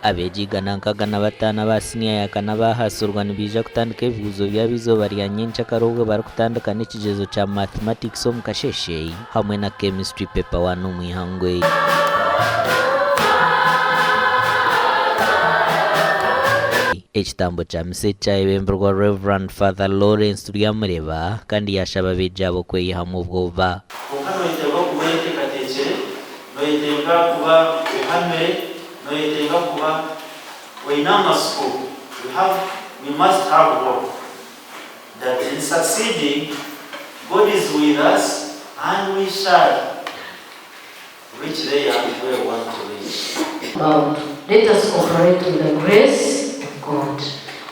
Abeejigana nkagana bataana ba siniya yakana bahasurwa nibija kutandika ebibuuzo by'abiizooba rya nyenkyakare barikutandika n'ekigezo kya mathematics omu kasheshe hamwe na chemistry paper 1 omu Ihangwe. Ekitambo kya mise kyayebemberwa Reverend Father Lawrence Ndyamusiimanta kandi yaashaba abeegi kweyihamu obwoba. We must have hope that in succeeding, God is with us and we shall reach there where we want to reach. Let us cooperate with the grace of God.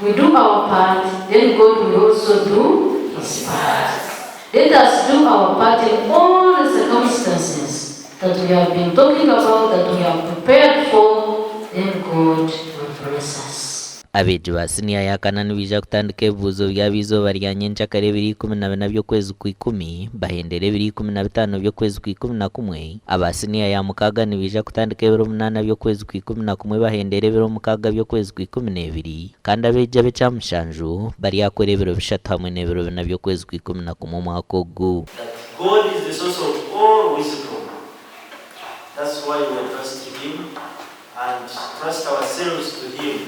We do our part, then God will also do His part. Let us do our part in all the circumstances that we have been talking about, that we have prepared for, then God will bless us. Abeegi ba siniya yakana nibija kutandika ebibuuzo by'abiizooba rya nyenkyakare 2014 by'okwezi kwa 10 bahendere 2015 by'okwezi kwa 11. Aba siniya ya mukaaga nibija kutandika 8 by'okwezi kwa 11 bahendere 6 by'okwezi kwa 12 kandi abeegi be Chamushanju bari akora 3 hamwe ne 4 by'okwezi kwa 11 omwaka ogu. God is the source of all wisdom. That's why we trust Him and trust ourselves to Him.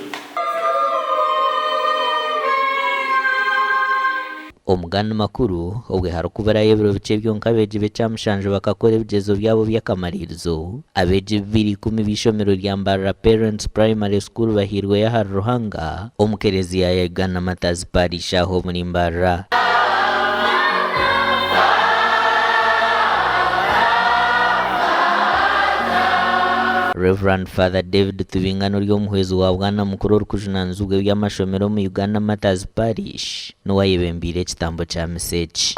Omuganda makuru obwe harukubarayo ebiro bice byonka abeegi be Chamushanju bakakora ebigezo byabo by'akamalirizo. Abeegi 210 b'ishomero rya Mbarara Parents Primary School bahirwe ya Ruhanga omu kereziya ya Uganda Matazi Parish aho muri Mbarara. Reverend Father David Tubingano ry'omuhwezi wa Bwana mukuru orukujunanzibwa by'amashomero mu Uganda Matazi Parish n'owayebembire ekitambo kya message.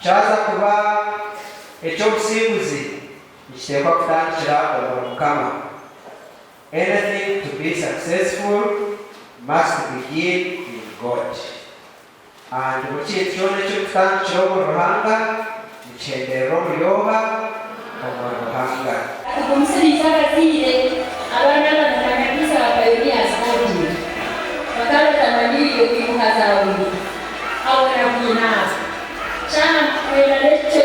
Kyaza kuba ekyobusimbuzi ekiteekwa kutandikira omu Mukama. Anything to be successful must begin in God. And mukintu kyona ekyokutandikira omu Ruhanga nikyenderera omuyoha omu Ruhanga. Omusiriza abatiire abaana banakanagisa bakayoni asikooti bakaletananiyo kwimuka zaabwe awona kwinaasa kyana kweralekye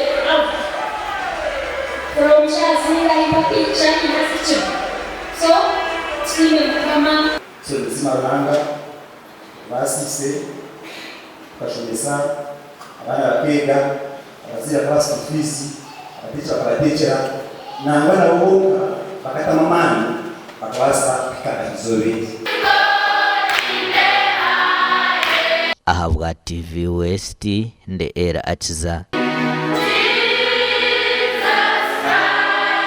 kuromukyasinga ibakikyakinasikyo so tusiime Mukama. So nzima Ruhanga basiise bashomesa abaana bakeega abazira kabasa fees abateacher bakabateekera nangwa nabo bakatama amaani bakabasa kukana bizobe. Ahabwa TV West nde era akiza.